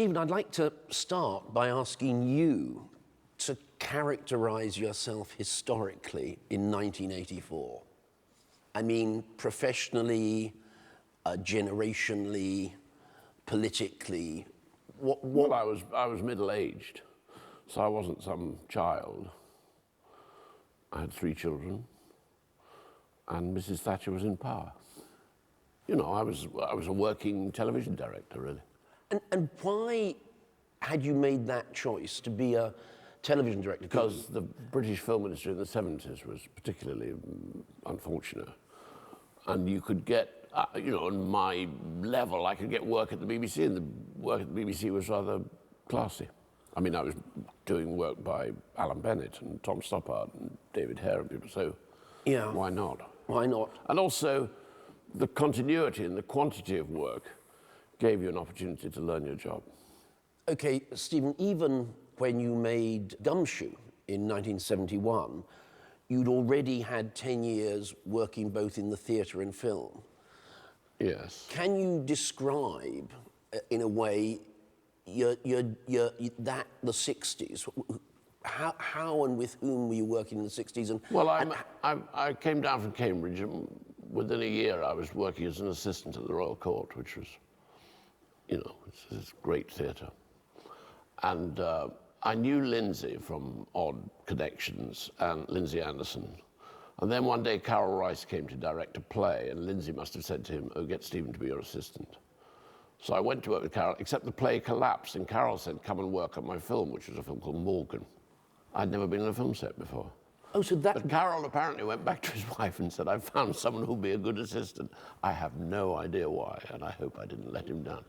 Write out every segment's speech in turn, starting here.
Stephen, I'd like to start by asking you to characterize yourself historically in 1984. I mean, professionally, generationally, politically. Well, I was middle-aged, so I wasn't some child. I had 3 children, and Mrs. Thatcher was in power. You know, I was a working television director, really. And why had you made that choice to be a television director? Because the British film industry in the 70s was particularly unfortunate. And you could get, you know, on my level, I could get work at the BBC, and the work at the BBC was rather classy. I mean, I was doing work by Alan Bennett and Tom Stoppard and David Hare and people, so yeah. Why not? Why not? And also, the continuity and the quantity of work gave you an opportunity to learn your job. Okay, Stephen, even when you made Gumshoe in 1971, you'd already had 10 years working both in the theatre and film. Yes. Can you describe, in a way, the 60s? How and with whom were you working in the 60s? Well, I came down from Cambridge, and within a year I was working as an assistant at the Royal Court, which was, you know, it's great theatre. And I knew Lindsay from odd connections, and Lindsay Anderson. And then one day Carol Rice came to direct a play, and Lindsay must have said to him, "Oh, get Stephen to be your assistant." So I went to work with Carol, except the play collapsed, and Carol said, "Come and work on my film," which was a film called Morgan. I'd never been on a film set before. Oh, so that... But Carol apparently went back to his wife and said, "I've found someone who'll be a good assistant." I have no idea why, and I hope I didn't let him down.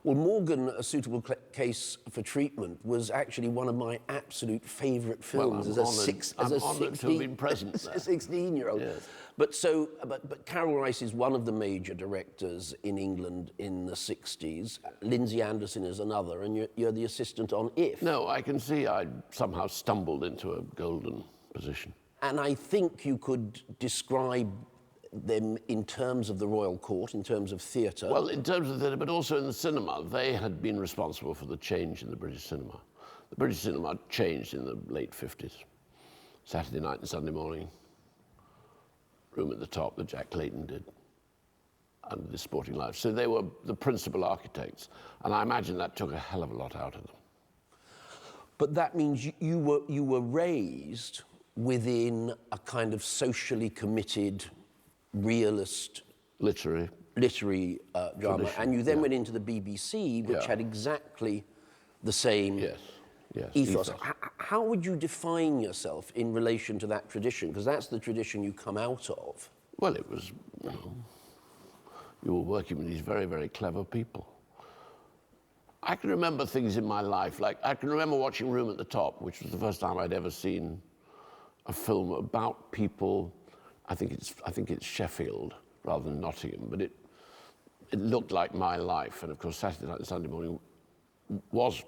Well, Morgan, A Suitable Case for Treatment, was actually one of my absolute favourite films I'm honoured to have been present as there. a 16-year-old. Yes. But Carol Rice is one of the major directors in England in the 60s. Lindsay Anderson is another, and you're the assistant on If. No, I can see I somehow stumbled into a golden position. And I think you could describe them in terms of the Royal Court, in terms of theatre. Well, in terms of theatre, but also in the cinema. They had been responsible for the change in the British cinema. The British cinema changed in the late 50s. Saturday Night and Sunday Morning, Room at the Top that Jack Clayton did, and The Sporting Life. So they were the principal architects, and I imagine that took a hell of a lot out of them. But that means you were raised within a kind of socially committed, realist, literary drama, and you then went into the BBC, which had exactly the same ethos. How would you define yourself in relation to that tradition? Because that's the tradition you come out of. Well, it was, you know, you were working with these very, very clever people. I can remember things in my life, like I can remember watching Room at the Top, which was the first time I'd ever seen a film about people. I think it's Sheffield rather than Nottingham, but it looked like my life. And of course, Saturday Night and Sunday Morning was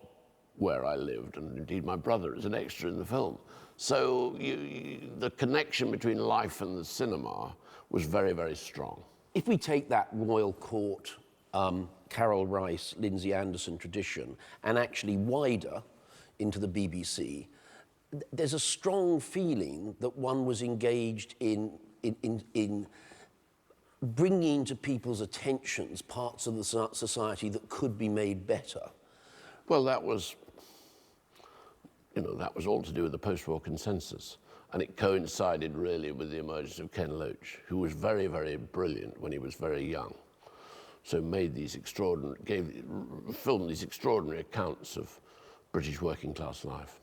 where I lived, and indeed my brother is an extra in the film. So the connection between life and the cinema was very, very strong. If we take that Royal Court, Carol Rice, Lindsay Anderson tradition, and actually wider into the BBC, there's a strong feeling that one was engaged in bringing to people's attentions parts of the society that could be made better. Well, that was, you know, that was all to do with the post-war consensus. And it coincided really with the emergence of Ken Loach, who was very, very brilliant when he was very young. So made these filmed these extraordinary accounts of British working class life.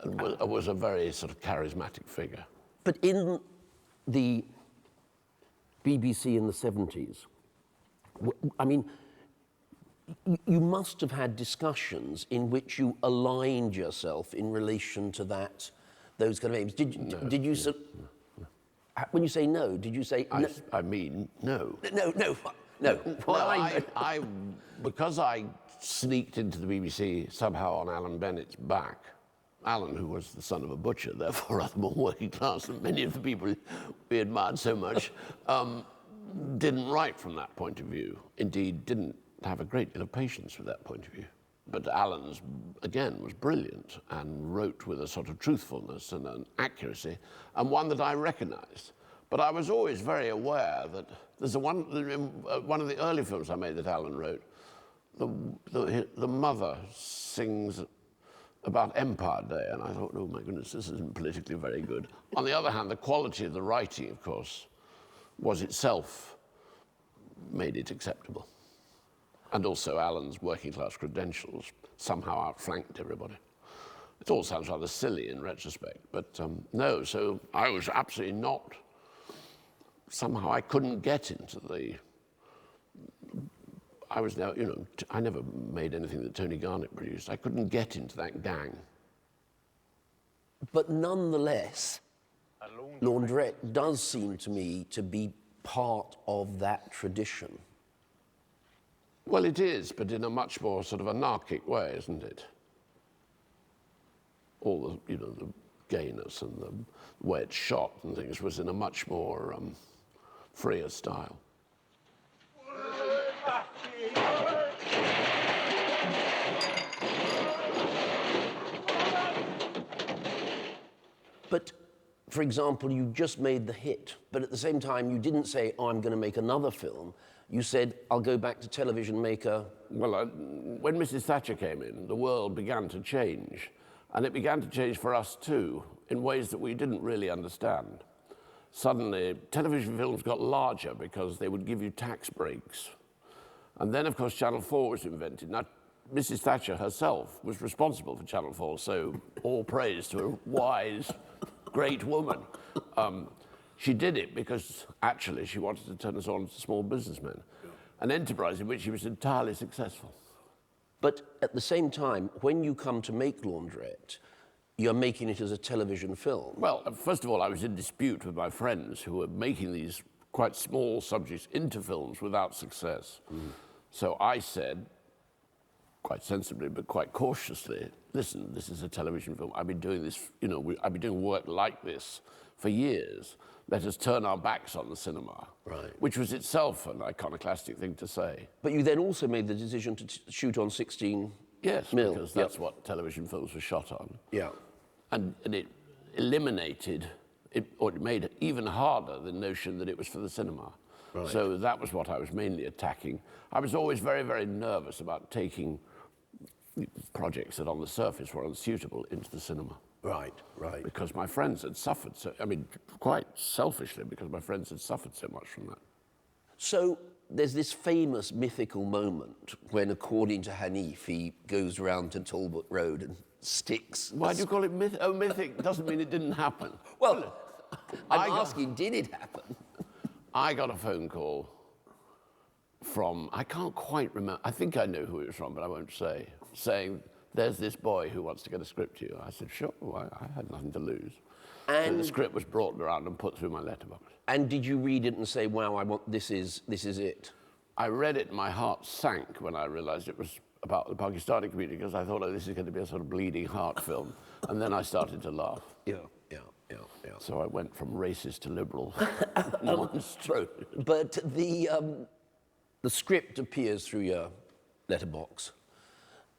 And was a very sort of charismatic figure. But in the BBC in the 70s, I mean, you must have had discussions in which you aligned yourself in relation to those kind of aims. When you say no, did you say no? I mean, no. No. Well, because I sneaked into the BBC somehow on Alan Bennett's back. Alan, who was the son of a butcher, therefore rather more working class than many of the people we admired so much, didn't write from that point of view. Indeed, didn't have a great deal of patience with that point of view. But Alan's, again, was brilliant and wrote with a sort of truthfulness and an accuracy, and one that I recognized. But I was always very aware that there's one of the early films I made that Alan wrote, the mother sings about Empire Day, and I thought, oh my goodness, this isn't politically very good. On the other hand, the quality of the writing, of course, was itself made it acceptable. And also Alan's working class credentials somehow outflanked everybody. It all sounds rather silly in retrospect, but no, so I was absolutely not, somehow I couldn't get into the, I was now, you know, I never made anything that Tony Garnett produced. I couldn't get into that gang. But nonetheless, Laundrette does seem to me to be part of that tradition. Well, it is, but in a much more sort of anarchic way, isn't it? All the, you know, the gayness and the way it's shot and things was in a much more freer style. But, for example, you just made the hit, but at the same time, you didn't say, oh, I'm going to make another film. You said, I'll go back to television, make a... Well, when Mrs. Thatcher came in, the world began to change. And it began to change for us too, in ways that we didn't really understand. Suddenly, television films got larger because they would give you tax breaks. And then, of course, Channel 4 was invented. Now, Mrs. Thatcher herself was responsible for Channel 4, so all praise to a wise, great woman. She did it because, actually, she wanted to turn us on to small businessmen, an enterprise in which she was entirely successful. But at the same time, when you come to make Laundrette, you're making it as a television film. Well, first of all, I was in dispute with my friends who were making these quite small subjects into films without success. So I said, quite sensibly but quite cautiously, listen, this is a television film. I've been doing this, you know, I've been doing work like this for years. Let us turn our backs on the cinema, right. Which was itself an iconoclastic thing to say. But you then also made the decision to shoot on 16 Yes, mil. because that's what television films were shot on. Yeah. And it eliminated, or it made it even harder the notion that it was for the cinema. Right. So that was what I was mainly attacking. I was always very, very nervous about taking projects that on the surface were unsuitable into the cinema. Right, right. Because my friends had suffered so, I mean, quite selfishly, because my friends had suffered so much from that. So there's this famous mythical moment when, according to Hanif, he goes round to Talbot Road and sticks... Why do you call it myth? Oh, mythic doesn't mean it didn't happen. Well, I'm asking, did it happen? I got a phone call from, I can't quite remember, I think I know who it was from, but I won't say, saying, there's this boy who wants to get a script to you. I said, sure, well, I had nothing to lose. So the script was brought around and put through my letterbox. And did you read it and say, wow, this is it? I read it and my heart sank when I realized it was about the Pakistani community, because I thought, oh, this is going to be a sort of bleeding heart film. And then I started to laugh. Yeah. So I went from racist to liberal in one stroke. But the script appears through your letterbox.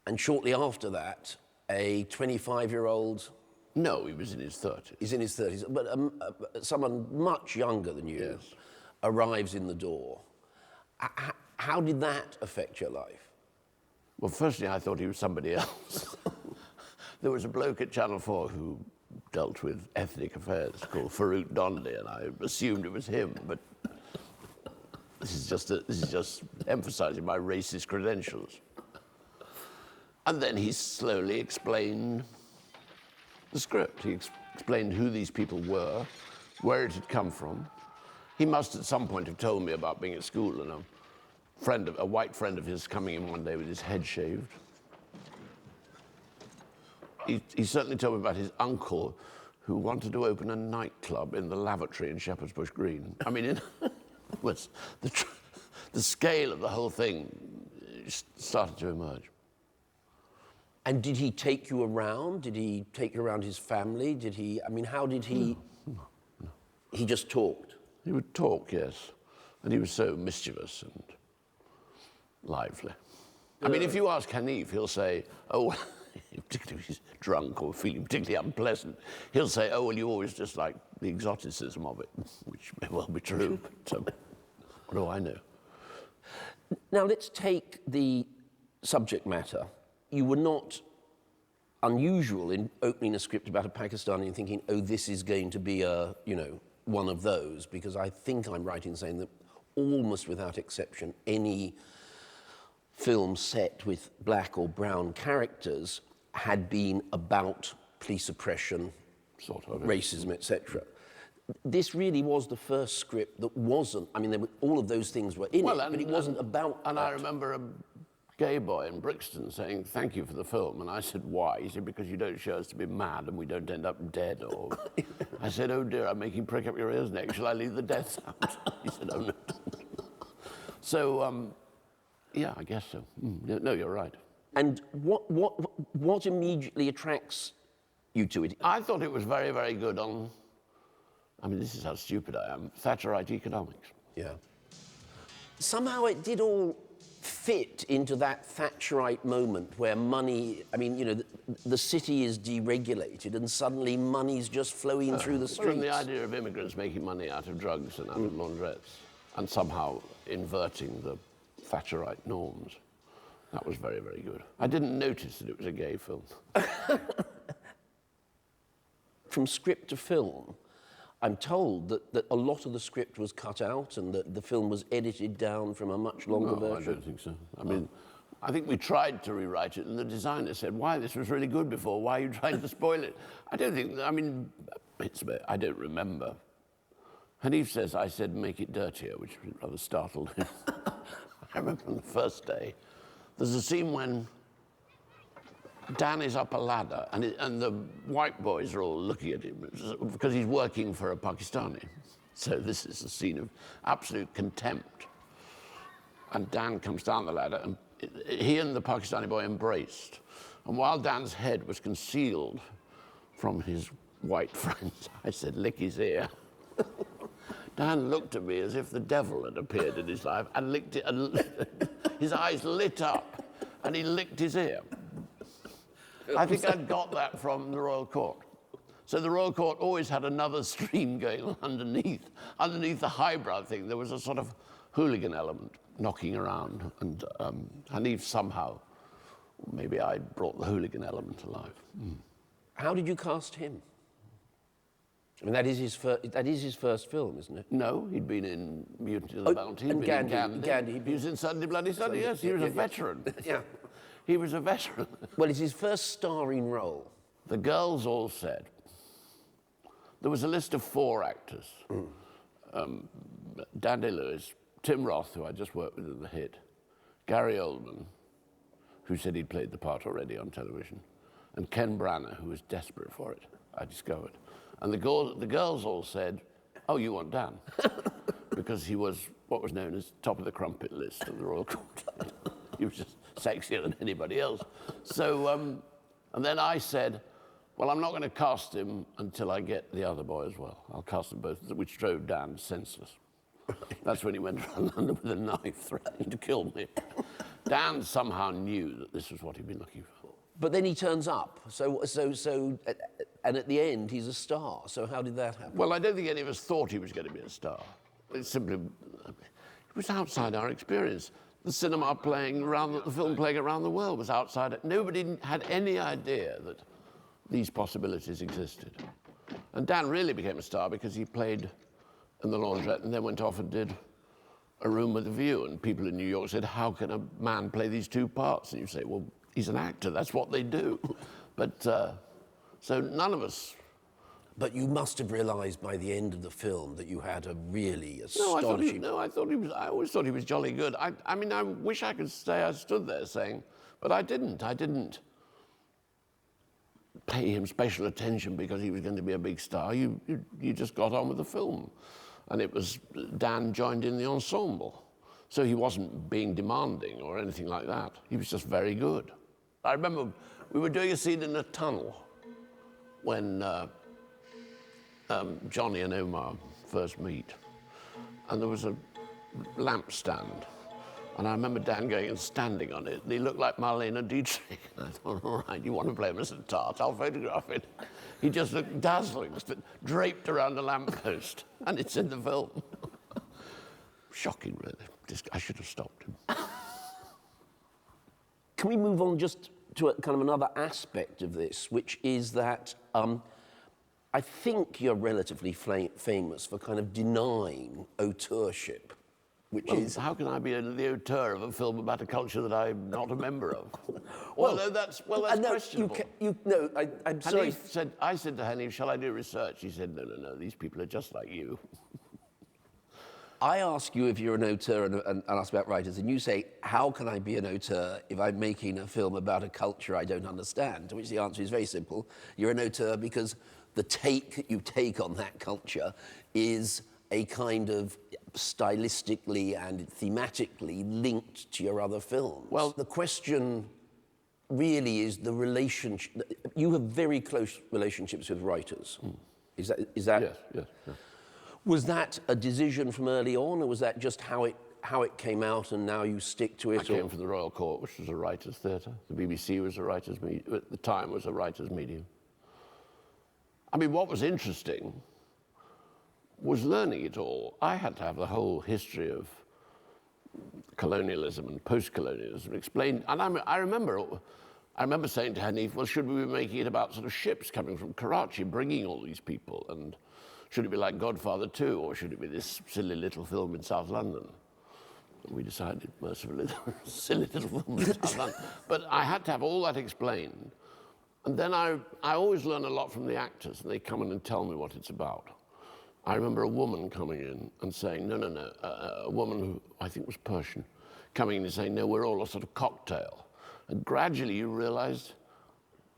And shortly after that, a 25-year-old... No, he was in his 30s. He's in his 30s, but someone much younger than you arrives in the door. How did that affect your life? Well, firstly, I thought he was somebody else. There was a bloke at Channel 4 who dealt with ethnic affairs called Farouk Donnelly, and I assumed it was him, but this is just emphasizing my racist credentials. And then he slowly explained the script. He explained who these people were, where it had come from. He must at some point have told me about being at school and a white friend of his coming in one day with his head shaved. He certainly told me about his uncle who wanted to open a nightclub in the lavatory in Shepherd's Bush Green. I mean, was the scale of the whole thing started to emerge. And did he take you around? Did he take you around his family? How did he... No. He just talked? He would talk, yes. And he was so mischievous and lively. I mean, if you ask Hanif, he'll say, oh, particularly if he's drunk or feeling particularly unpleasant, he'll say, oh, well, you always just like the exoticism of it, which may well be true, but what do I know? Now, let's take the subject matter. You were not unusual in opening a script about a Pakistani and thinking, oh, this is going to be a, one of those, because I think I'm right in saying that almost without exception, any film set with black or brown characters had been about police oppression, Sort of. racism, etc. This really was the first script that wasn't, I mean, all of those things were in it, but it wasn't about And that. I remember a gay boy in Brixton saying, thank you for the film. And I said, why? He said, because you don't show us to be mad and we don't end up dead. Or I said, oh dear, I'm making prick up your ears next. Shall I leave the deaths out? He said, oh no. So, yeah, I guess so. No, you're right. And what immediately attracts you to it? I thought it was very, very good on, I mean, this is how stupid I am, Thatcherite economics. Yeah. Somehow it did all fit into that Thatcherite moment where money, I mean, the city is deregulated and suddenly money's just flowing through the streets. Well, and the idea of immigrants making money out of drugs and out of laundrettes and somehow inverting the Thatcherite norms. That was very, very good. I didn't notice that it was a gay film. From script to film, I'm told that a lot of the script was cut out and that the film was edited down from a much longer version. I don't think so. I mean, I think we tried to rewrite it and the designer said, why, this was really good before, why are you trying to spoil it? I don't think, I mean, I don't remember. Hanif says, I said, make it dirtier, which rather startled him. I remember on the first day, there's a scene when Dan is up a ladder and the white boys are all looking at him because he's working for a Pakistani. So this is a scene of absolute contempt. And Dan comes down the ladder and he and the Pakistani boy embraced. And while Dan's head was concealed from his white friends, I said, lick his ear. Dan looked at me as if the devil had appeared in his life and licked it, and his eyes lit up and he licked his ear. I think I'd got that from the Royal Court. So the Royal Court always had another stream going on underneath. Underneath the highbrow thing, there was a sort of hooligan element knocking around. And Hanif somehow, maybe I brought the hooligan element to life. How did you cast him? I mean, that is his first film, isn't it? No, he'd been in Mutiny of the Bounty. And Gandhi. He was in Sunday Bloody Sunday, yes. He was a veteran. Yeah. He was a veteran. Well, it's his first starring role. The girls all said, there was a list of 4 actors. Dan Day-Lewis, Tim Roth, who I just worked with in The Hit, Gary Oldman, who said he'd played the part already on television, and Ken Branagh, who was desperate for it, I discovered. And the girls all said, oh, you want Dan? Because he was what was known as top of the crumpet list of the Royal Court. He was just sexier than anybody else. So, and then I said, well, I'm not going to cast him until I get the other boy as well. I'll cast them both, which drove Dan senseless. That's when he went around London with a knife threatening to kill me. Dan somehow knew that this was what he'd been looking for. But then he turns up, and at the end, he's a star. So how did that happen? Well, I don't think any of us thought he was going to be a star. It was outside our experience. The cinema playing around, the film playing around the world was outside it. Nobody had any idea that these possibilities existed. And Dan really became a star because he played in The Laundrette and then went off and did A Room with a View. And people in New York said, how can a man play these 2 parts? And you say, well, he's an actor, that's what they do. But, so none of us. But you must have realised by the end of the film that you had a really astonishing... I always thought he was jolly good. I mean, I wish I could say I stood there saying, but I didn't. I didn't pay him special attention because he was going to be a big star. You just got on with the film. And it was, Dan joined in the ensemble. So he wasn't being demanding or anything like that. He was just very good. I remember we were doing a scene in a tunnel when Johnny and Omar first meet. And there was a lamp stand. And I remember Dan going and standing on it, and he looked like Marlene Dietrich. And I thought, all right, you want to play Mr. Tart, I'll photograph it. He just looked dazzling, draped around a lamppost, and it's in the film. Shocking, really. I should have stopped him. Can we move on just to a kind of another aspect of this, which is that I think you're relatively famous for kind of denying auteurship, which is... How can I be the auteur of a film about a culture that I'm not a member of? Well, that's no, questionable. I'm sorry. I said to Hanif, shall I do research? He said, no, these people are just like you. I ask you if you're an auteur and ask about writers, and you say, how can I be an auteur if I'm making a film about a culture I don't understand? To which the answer is very simple. You're an auteur because the take that you take on that culture is a kind of stylistically and thematically linked to your other films. Well, the question really is the relationship. You have very close relationships with writers. Is that? Yes. Was that a decision from early on, or was that just how it came out and now you stick to it? I came from the Royal Court, which was a writer's theatre. The BBC was a writer's medium, at the time was a writer's medium. I mean, what was interesting was learning it all. I had to have the whole history of colonialism and post-colonialism explained. And I remember saying to Hanif, well, should we be making it about sort of ships coming from Karachi, bringing all these people? And should it be like Godfather 2, or should it be this silly little film in South London? And we decided, mercifully, silly little film in South London. But I had to have all that explained. And then I always learn a lot from the actors, and they come in and tell me what it's about. I remember a woman coming in and saying, no, a woman who I think was Persian, coming in and saying, no, we're all a sort of cocktail. And gradually you realized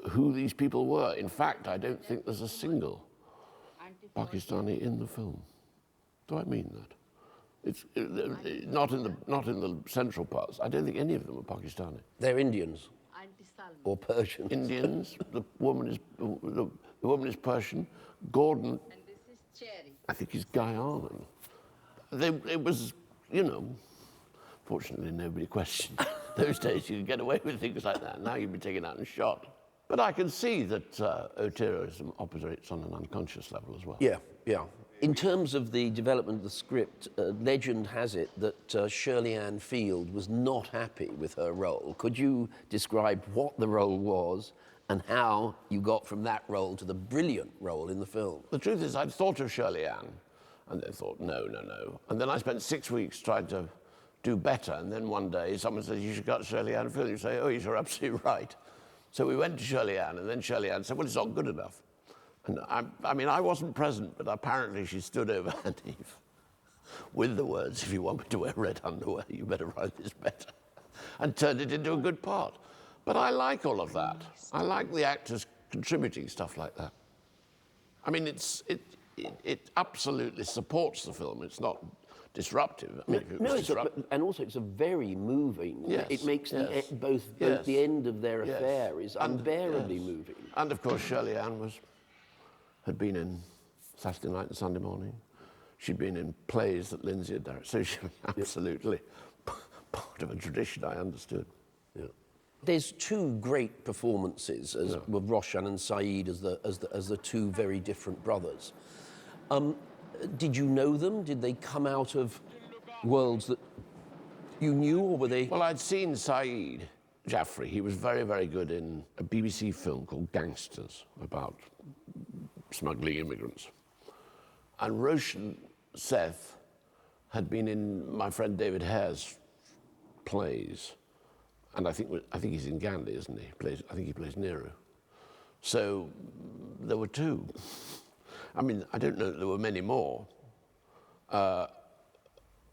who these people were. In fact, I don't think there's a single Pakistani in the film. Do I mean that? It's not in the central parts. I don't think any of them are Pakistani. They're Indians or Persian. Indians. The woman is Persian. Gordon. And this is Cherry. I think he's Guyanan. It was, fortunately nobody questioned. Those days you could get away with things like that. Now you'd be taken out and shot. But I can see that auteurism operates on an unconscious level as well. Yeah. In terms of the development of the script, legend has it that Shirley Ann Field was not happy with her role. Could you describe what the role was and how you got from that role to the brilliant role in the film? The truth is, I'd thought of Shirley Ann, and then thought, no. And then I spent 6 weeks trying to do better, and then one day someone said, you should cut Shirley Ann Field. You say, oh, you're absolutely right. So we went to Shirley Ann, and then Shirley Ann said, well, it's not good enough. And I wasn't present, but apparently she stood over Hanif with the words, if you want me to wear red underwear, you better write this better, and turned it into a good part. But I like all of that. I like the actors contributing stuff like that. I mean, it absolutely supports the film. It's not disruptive. I mean, and also it's a very moving. Yes, it makes both yes, the end of their affair is unbearably moving. And of course, Shirley Ann had been in Saturday Night and Sunday Morning. She'd been in plays that Lindsay had directed, so she was absolutely part of a tradition I understood. Yeah. There's two great performances with Roshan and Saeed as the two very different brothers. Did you know them? Did they come out of worlds that you knew, or were they? Well, I'd seen Saeed Jaffrey. He was very, very good in a BBC film called Gangsters about smuggling immigrants. And Roshan Seth had been in my friend David Hare's plays, and I think he's in Gandhi, isn't he? I think he plays Nehru. So there were two. I mean, I don't know that there were many more. There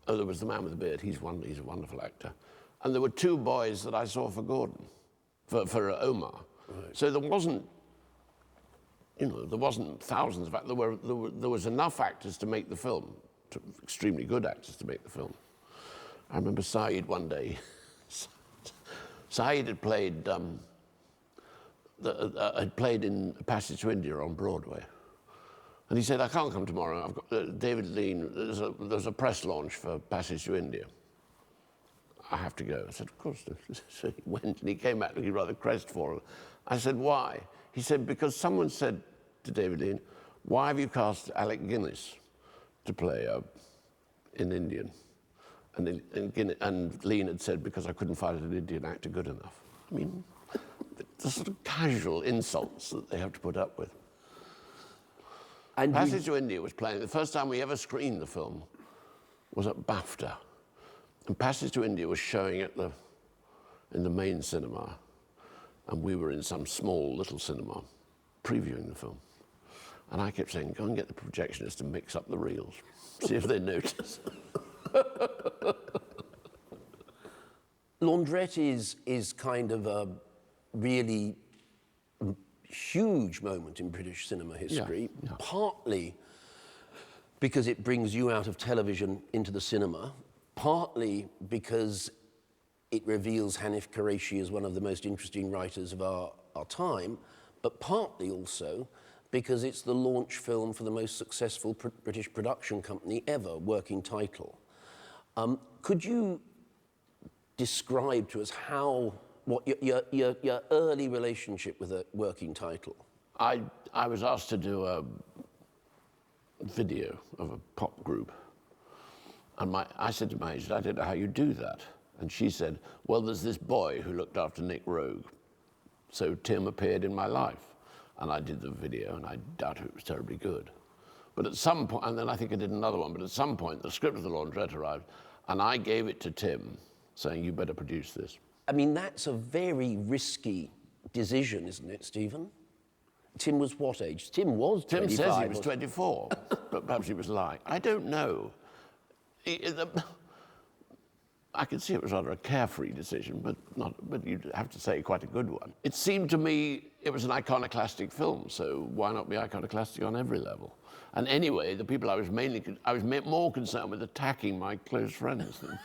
was the man with the beard. He's a wonderful actor. And there were two boys that I saw for Gordon, for Omar. Right. So there wasn't thousands. In fact, there was enough actors to make the film, extremely good actors to make the film. I remember Saeed one day. Saeed had played in Passage to India on Broadway. And he said, I can't come tomorrow. I've got David Lean, there's a press launch for Passage to India. I have to go. I said, of course. So he went and he came back looking rather crestfallen. I said, why? He said, because someone said to David Lean, why have you cast Alec Guinness to play in Indian? And Lean had said, because I couldn't find an Indian actor good enough. I mean, the sort of casual insults that they have to put up with. And Passage to India was playing. The first time we ever screened the film was at BAFTA. And Passage to India was showing in the main cinema. And we were in some small little cinema previewing the film. And I kept saying, go and get the projectionist to mix up the reels, see if they notice. Laundrette is kind of a really huge moment in British cinema history, Yeah. partly because it brings you out of television into the cinema, partly because it reveals Hanif Kureishi as one of the most interesting writers of our time, but partly also because it's the launch film for the most successful British production company ever, Working Title. Could you describe to us what your early relationship with a Working Title? I was asked to do a video of a pop group. And I said to my agent, I don't know how you do that. And she said, well, there's this boy who looked after Nick Rogue. So Tim appeared in my life. And I did the video, and I doubt it was terribly good. But at some point, and then I think I did another one, but at some point, the script of The Laundrette arrived, and I gave it to Tim, saying, you better produce this. I mean, that's a very risky decision, isn't it, Stephen? Tim was what age? Tim was 25. Tim says he was 24, but perhaps he was lying. I don't know. I could see it was rather a carefree decision, but you'd have to say quite a good one. It seemed to me it was an iconoclastic film, so why not be iconoclastic on every level? And anyway, the people I was more concerned with attacking my close friends than...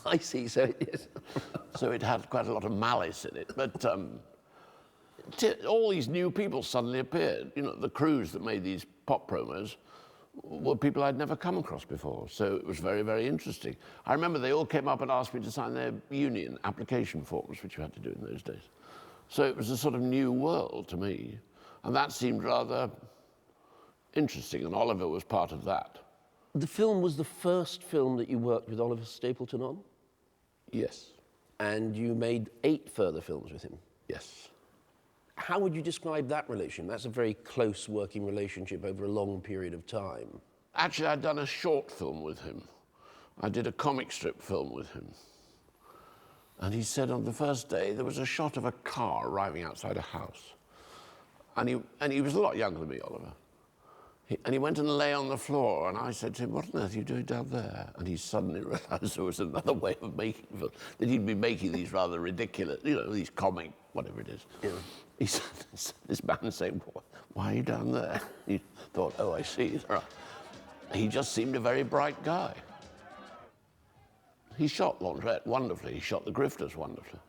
I see, so it is. So it had quite a lot of malice in it, but all these new people suddenly appeared. You know, the crews that made these pop promos were people I'd never come across before, so it was very, very interesting. I remember they all came up and asked me to sign their union application forms, which you had to do in those days. So it was a sort of new world to me, and that seemed rather interesting, and Oliver was part of that. The film was the first film that you worked with Oliver Stapleton on, Yes, and you made 8 further films with him. yes. How would you describe that relation? That's a very close working relationship over a long period of time. Actually, I'd done a short film with him. I did a comic strip film with him. And he said on the first day, there was a shot of a car arriving outside a house. And he was a lot younger than me, Oliver. And he went and lay on the floor, and I said to him, what on earth are you doing down there? And he suddenly realized there was another way of making film, that he'd be making these rather ridiculous, you know, these comic, whatever it is. Yeah. He said, this man saying, why are you down there? He thought, oh, I see. He just seemed a very bright guy. He shot Laundrette wonderfully. He shot The Grifters wonderfully.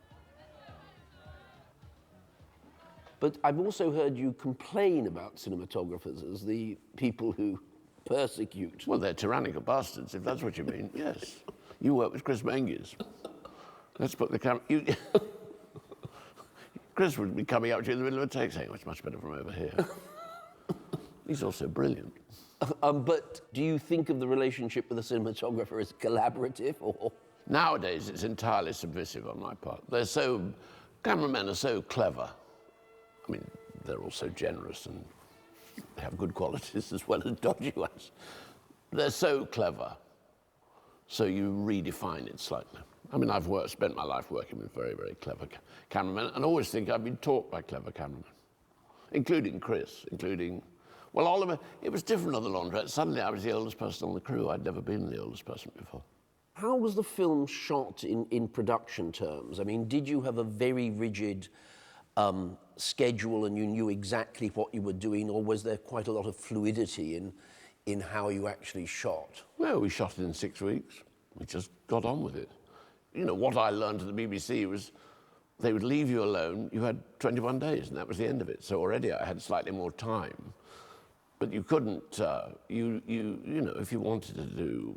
But I've also heard you complain about cinematographers as the people who persecute. Well, they're tyrannical bastards, if that's what you mean. Yes. You work with Chris Menges. Let's put the camera... Chris would be coming up to you in the middle of a take saying, oh, it's much better from over here. He's also brilliant. But do you think of the relationship with a cinematographer as collaborative, or...? Nowadays, it's entirely submissive on my part. Cameramen are so clever. I mean, they're also generous and they have good qualities as well as dodgy ones. They're so clever, so you redefine it slightly. I mean, I've spent my life working with very, very clever cameramen, and always think I've been taught by clever cameramen, including Chris, well, Oliver. It was different on The Laundrette. Suddenly I was the oldest person on the crew. I'd never been the oldest person before. How was the film shot in production terms? I mean, did you have a very rigid schedule and you knew exactly what you were doing, or was there quite a lot of fluidity in how you actually shot? Well, we shot it in 6 weeks. We just got on with it. You know, what I learned at the BBC was they would leave you alone. You had 21 days, and that was the end of it. So already I had slightly more time. But you couldn't, you know, if you wanted to do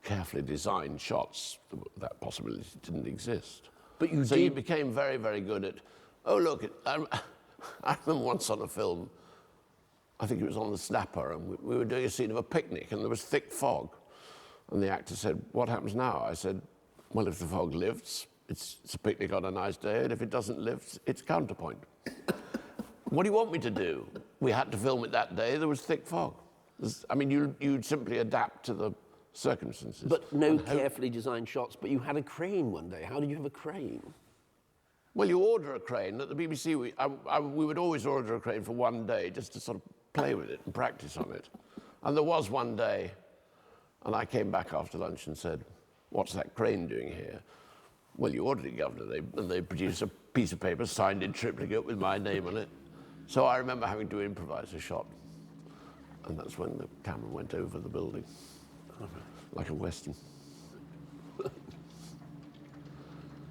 carefully designed shots, that possibility didn't exist. But you so did... you became very, very good at, oh, look, I remember once on a film, I think it was on The Snapper, and we were doing a scene of a picnic, and there was thick fog. And the actor said, what happens now? I said, well, if the fog lifts, it's a picnic on a nice day, and if it doesn't lift, it's counterpoint. What do you want me to do? We had to film it that day, there was thick fog. I mean, you'd simply adapt to the circumstances. But no carefully designed shots, but you had a crane one day. How did you have a crane? Well, you order a crane. At the BBC, we would always order a crane for one day just to sort of play with it and practice on it. And there was one day, and I came back after lunch and said, what's that crane doing here? Well, you ordered it, Governor. And they produced a piece of paper signed in triplicate with my name on it. So I remember having to improvise a shot. And that's when the camera went over the building, like a Western.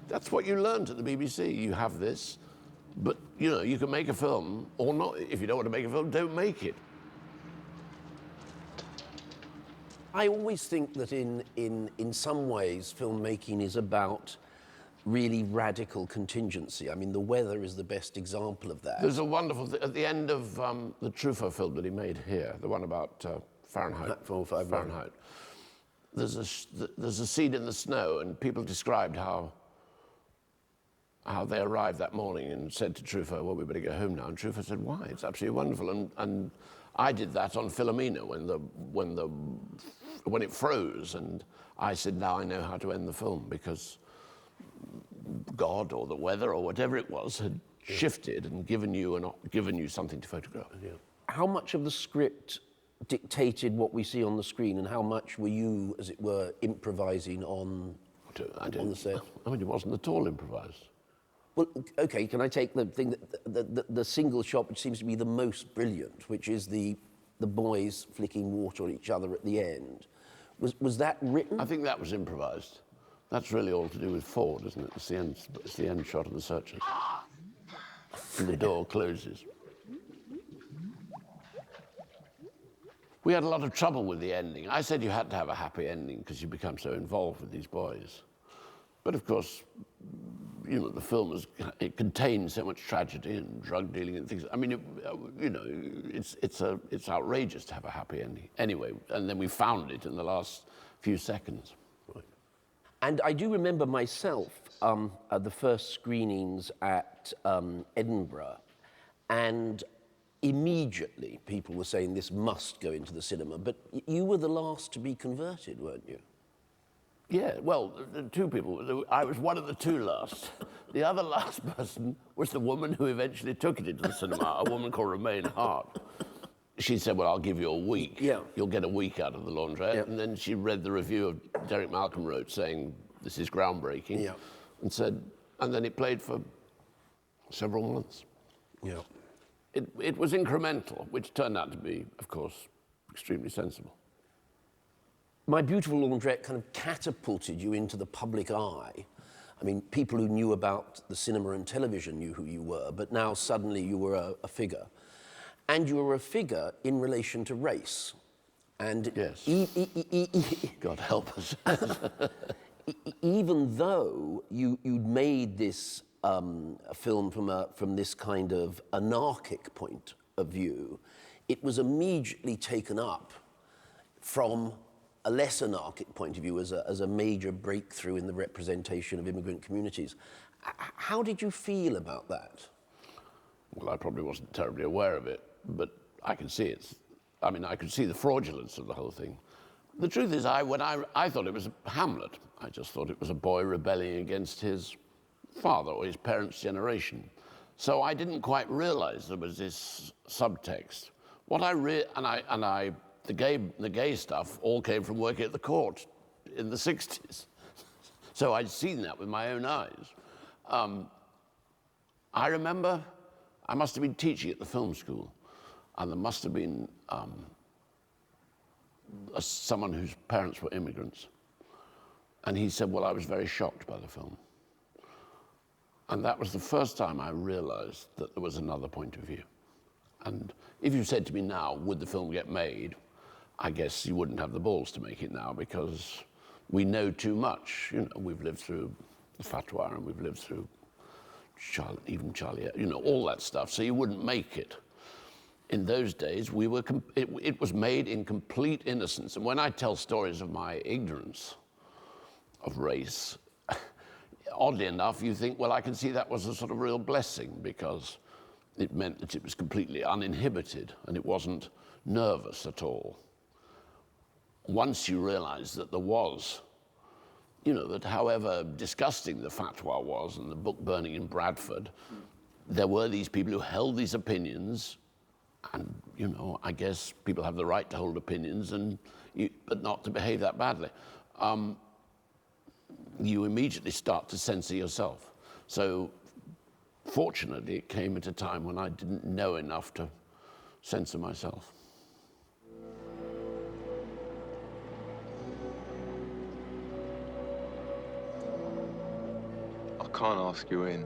That's what you learned at the BBC. You have this, but you know, you can make a film or not. If you don't want to make a film, don't make it. I always think that in some ways, filmmaking is about really radical contingency. I mean, The Weather is the best example of that. There's a wonderful, at the end of the Truffaut film that he made here, the one about Fahrenheit. 451. Fahrenheit. There's a scene in the snow, and people described how they arrived that morning and said to Truffaut, well, we better go home now. And Truffaut said, why? It's absolutely wonderful. And I did that on Philomena when it froze. And I said, now I know how to end the film, because God or the weather or whatever it was had shifted and given you something to photograph. Yeah. How much of the script dictated what we see on the screen, and how much were you, as it were, improvising on the set? I mean, it wasn't at all improvised. Well, okay, can I take the thing the single shot which seems to be the most brilliant, which is the boys flicking water on each other at the end? Was that written? I think that was improvised. That's really all to do with Ford, isn't it? It's the end shot of the searchers. And the door closes. We had a lot of trouble with the ending. I said you had to have a happy ending because you become so involved with these boys. But of course, you know, the film it contains so much tragedy and drug dealing and things. I mean, you know, it's outrageous to have a happy ending. Anyway, and then we found it in the last few seconds. Right. And I do remember myself at the first screenings at Edinburgh, and immediately people were saying this must go into the cinema, but you were the last to be converted, weren't you? Yeah, well, two people. I was one of the two last. The other last person was the woman who eventually took it into the cinema, a woman called Romaine Hart. She said, well, I'll give you a week. Yeah. You'll get a week out of the laundrette. Yeah. And then she read the review of Derek Malcolm wrote saying, this is groundbreaking. Yeah. And said, and then it played for several months. Yeah. It was incremental, which turned out to be, of course, extremely sensible. My Beautiful Laundrette kind of catapulted you into the public eye. I mean, people who knew about the cinema and television knew who you were, but now suddenly you were a figure. And you were a figure in relation to race. And yes. God help us. Even though you'd made this film from this kind of anarchic point of view, it was immediately taken up from a less anarchic point of view as a major breakthrough in the representation of immigrant communities. How did you feel about that? Well, I probably wasn't terribly aware of it, but I can see it. I mean, I could see the fraudulence of the whole thing. The truth is, when I thought it was Hamlet. I just thought it was a boy rebelling against his father or his parents' generation. So I didn't quite realize there was this subtext. What I the gay stuff all came from working at the court in the 60s. So I'd seen that with my own eyes. I remember I must have been teaching at the film school, and there must have been someone whose parents were immigrants. And he said, well, I was very shocked by the film. And that was the first time I realized that there was another point of view. And if you said to me now, would the film get made? I guess you wouldn't have the balls to make it now, because we know too much. You know, we've lived through the fatwa and we've lived through even Charlie, you know, all that stuff. So you wouldn't make it. In those days, it was made in complete innocence. And when I tell stories of my ignorance of race, oddly enough, you think, well, I can see that was a sort of real blessing, because it meant that it was completely uninhibited and it wasn't nervous at all. Once you realize that there was, you know, that however disgusting the fatwa was and the book burning in Bradford, there were these people who held these opinions, and, you know, I guess people have the right to hold opinions, but not to behave that badly. You immediately start to censor yourself. So fortunately, it came at a time when I didn't know enough to censor myself. I can't ask you in.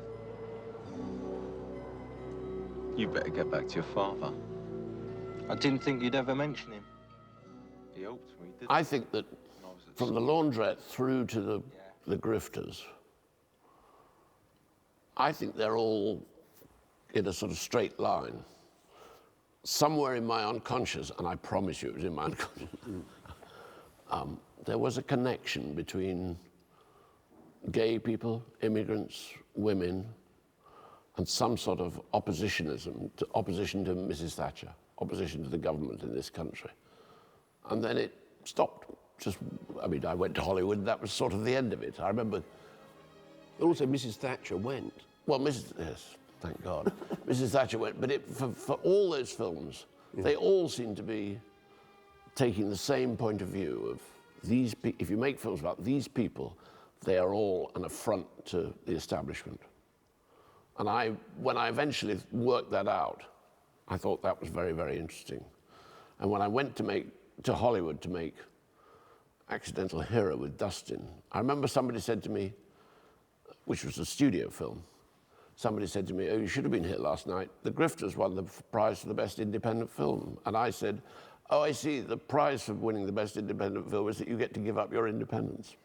You better get back to your father. I didn't think you'd ever mention him. He helped me, didn't he? I think that from the laundrette through to the grifters, I think they're all in a sort of straight line. Somewhere in my unconscious, and I promise you it was in my unconscious, there was a connection between gay people, immigrants, women, and some sort of opposition to Mrs. Thatcher, opposition to the government in this country. And then it stopped. I mean, I went to Hollywood, and that was sort of the end of it. I remember. Also, Mrs. Thatcher went. Well, yes, thank God. Mrs. Thatcher went, but for all those films, they all seem to be taking the same point of view of these people. If you make films about these people, they are all an affront to the establishment. And when I eventually worked that out, I thought that was very, very interesting. And when I went to Hollywood to make Accidental Hero with Dustin, I remember somebody said to me, which was a studio film, somebody said to me, "Oh, you should have been here last night. The Grifters won the prize for the best independent film." And I said, "Oh, I see. The prize for winning the best independent film is that you get to give up your independence."